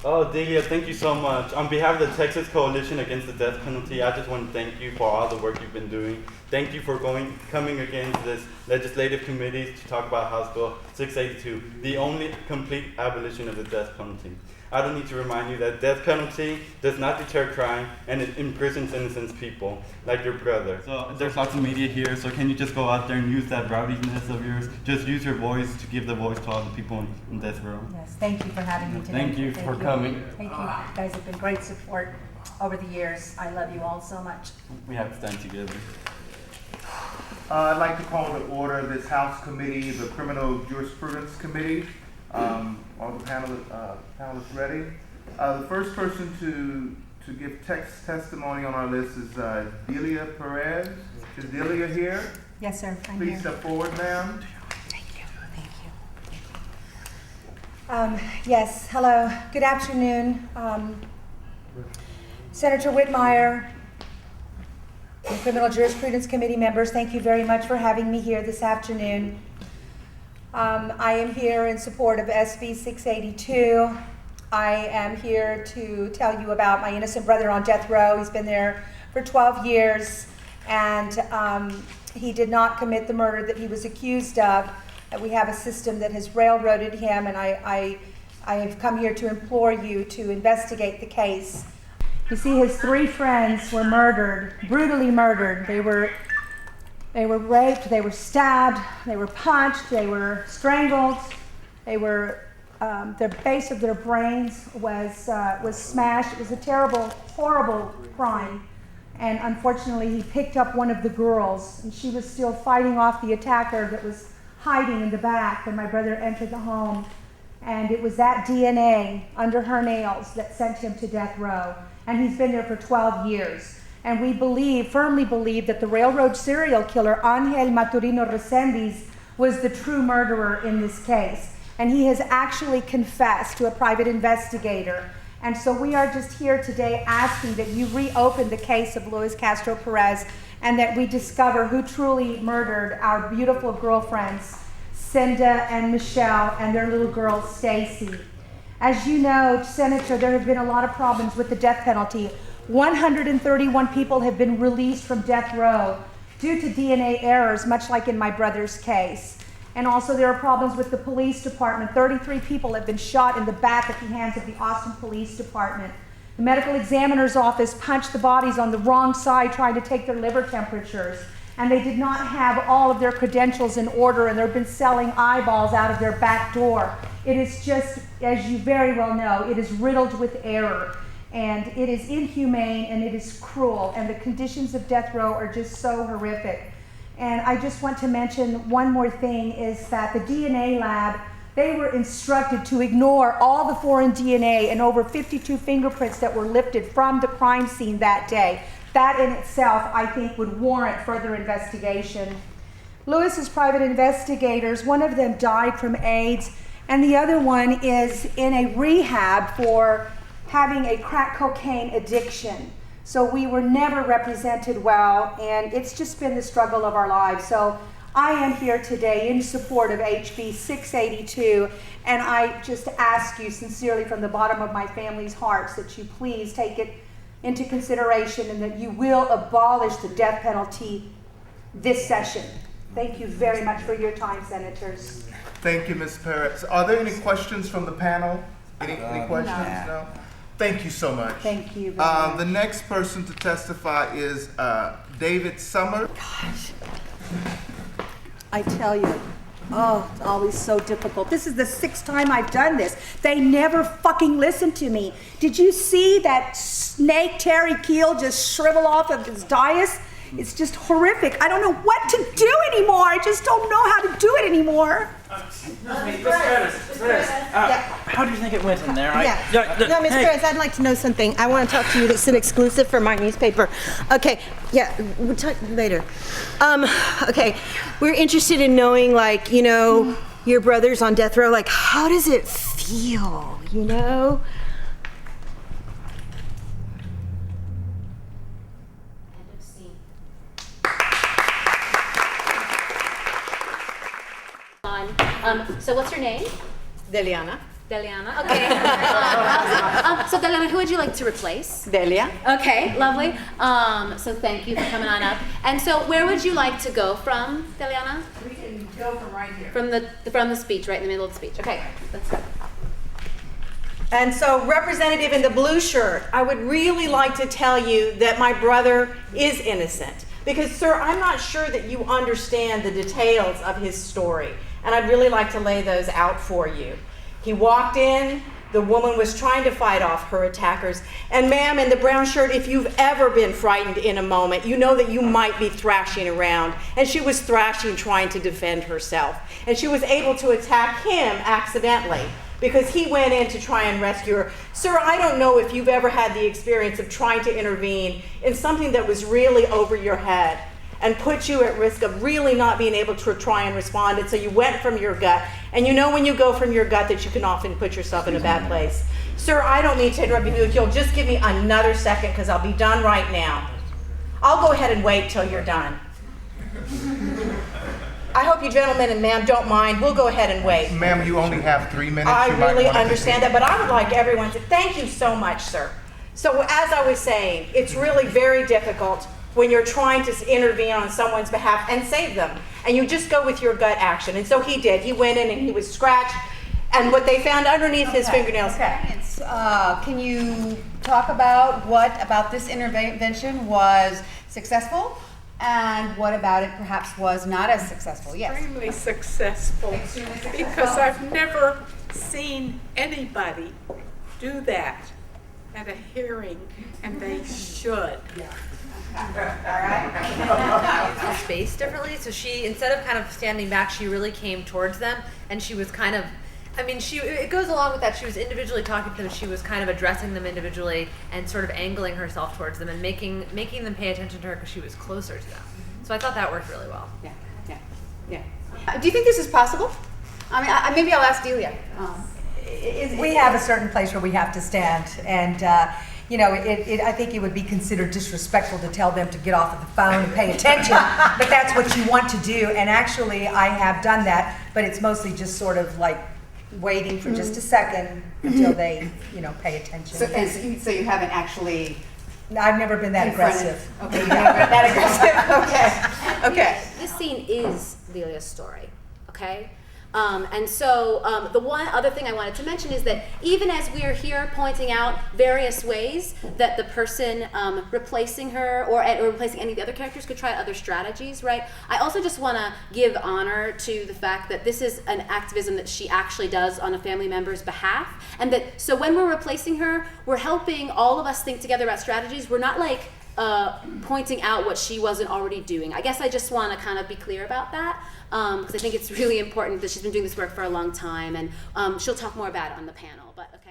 Oh, Delia, thank you so much. On behalf of the Texas Coalition Against the Death Penalty, I just want to thank you for all the work you've been doing. Thank you for coming against this legislative committee to talk about House Bill 682, the only complete abolition of the death penalty. I don't need to remind you that death penalty does not deter crime and it imprisons innocent people, like your brother. So there's lots of media here, so can you just go out there and use that rowdiness of yours? Just use your voice to give the voice to all the people in death row. Yes, thank you for having me today. Thank you for coming. Thank you. You guys have been great support over the years. I love you all so much. We have to stand together. I'd like to call to order this House committee, the Criminal Jurisprudence Committee. Are the panelists ready? The first person to give testimony on our list is Delia Perez. Is Delia here? Yes, sir. I'm Please here. step forward, ma'am. Thank you. Thank you. Yes. Hello. Good afternoon, Senator Whitmire, and Criminal Jurisprudence Committee members. Thank you very much for having me here this afternoon. I am here in support of SB 682. I am here to tell you about my innocent brother on death row. He's been there for 12 years, and he did not commit the murder that he was accused of. We have a system that has railroaded him, and I have come here to implore you to investigate the case. You see, his 3 friends were murdered, brutally murdered. They were raped, they were stabbed, they were punched, they were strangled, they were, the base of their brains was smashed. It was a terrible, horrible crime. And unfortunately, he picked up one of the girls, and she was still fighting off the attacker that was hiding in the back when my brother entered the home. And it was that DNA under her nails that sent him to death row. And he's been there for 12 years. And we firmly believe that the railroad serial killer, Angel Maturino Resendiz, was the true murderer in this case. And he has actually confessed to a private investigator. And so we are just here today asking that you reopen the case of Luis Castro Perez and that we discover who truly murdered our beautiful girlfriends, Cinda and Michelle, and their little girl, Stacy. As you know, Senator, there have been a lot of problems with the death penalty. 131 people have been released from death row due to DNA errors, much like in my brother's case. And also there are problems with the police department. 33 people have been shot in the back at the hands of the Austin Police Department. The medical examiner's office punched the bodies on the wrong side trying to take their liver temperatures. And they did not have all of their credentials in order, and they've been selling eyeballs out of their back door. It is just, as you very well know, it is riddled with error. And it is inhumane and it is cruel, and the conditions of death row are just so horrific. And I just want to mention one more thing, is that the DNA lab, they were instructed to ignore all the foreign DNA and over 52 fingerprints that were lifted from the crime scene that day. That in itself, I think, would warrant further investigation. Lewis's private investigators, one of them died from AIDS, and the other one is in a rehab for having a crack cocaine addiction. So we were never represented well, and it's just been the struggle of our lives. So I am here today in support of HB 682, and I just ask you sincerely from the bottom of my family's hearts that you please take it into consideration and that you will abolish the death penalty this session. Thank you very much for your time, Senators. Thank you, Ms. Perez. Are there any questions from the panel? Any questions? No? Thank you so much. Thank you very much. The next person to testify is David Summer. Gosh, I tell you, oh, it's always so difficult. This is the 6th time I've done this. They never fucking listen to me. Did you see that snake Terry Keel just shrivel off of his dais? It's just horrific. I don't know what to do anymore. I just don't know how to do it anymore. How do you think it went in there? No, Ms. Perez, I'd like to know something. I want to talk to you. It's an exclusive for my newspaper. Okay, yeah, we'll talk later. Okay, we're interested in knowing, like, you know, your brother's on death row. Like, how does it feel, you know? So what's your name? Deliana. Deliana. Okay. So Deliana, who would you like to replace? Delia. Okay, lovely. So thank you for coming on up. And so where would you like to go from, Deliana? We can go from right here. From the speech, right in the middle of the speech. Okay, let's go. And so, representative in the blue shirt, I would really like to tell you that my brother is innocent. Because, sir, I'm not sure that you understand the details of his story. And I'd really like to lay those out for you. He walked in, the woman was trying to fight off her attackers. And ma'am, in the brown shirt, if you've ever been frightened in a moment, you know that you might be thrashing around. And she was thrashing, trying to defend herself. And she was able to attack him accidentally, because he went in to try and rescue her. Sir, I don't know if you've ever had the experience of trying to intervene in something that was really over your head and put you at risk of really not being able to try and respond. And so you went from your gut. And you know when you go from your gut that you can often put yourself in a bad place. Sir, I don't mean to interrupt you. If you'll just give me another second, because I'll be done right now. I'll go ahead and wait till you're done. I hope you gentlemen and ma'am don't mind. We'll go ahead and wait. Ma'am, you only have 3 minutes. I You might really wanna understand that, but I would like everyone to thank you so much, sir. So as I was saying, it's really very difficult when you're trying to intervene on someone's behalf and save them. And you just go with your gut action. And so he did. He went in and he was scratched. And what they found underneath his fingernails. Okay. Can you talk about what about this intervention was successful and what about it perhaps was not as successful? Yes. Extremely successful, because I've never seen anybody do that at a hearing, and they should. The space differently. So she, instead of kind of standing back, she really came towards them, and she was kind of, I mean, it goes along with that. She was individually talking to them. She was kind of addressing them individually and sort of angling herself towards them and making them pay attention to her because she was closer to them. So I thought that worked really well. Yeah. Do you think this is possible? I mean, maybe I'll ask Delia. We have a certain place where we have to stand, and I think it would be considered disrespectful to tell them to get off of the phone and pay attention, but that's what you want to do. And actually, I have done that, but it's mostly just sort of like waiting for just a second until they, pay attention. So you haven't actually. I've never been that aggressive. Okay, you've never been that aggressive. Okay. This scene is Delia's story, okay? And so the one other thing I wanted to mention is that even as we are here pointing out various ways that the person replacing her or replacing any of the other characters could try other strategies, right? I also just want to give honor to the fact that this is an activism that she actually does on a family member's behalf, and that so when we're replacing her, we're helping all of us think together about strategies. We're not like pointing out what she wasn't already doing. I guess I just want to kind of be clear about that because I think it's really important that she's been doing this work for a long time, and she'll talk more about it on the panel. But okay.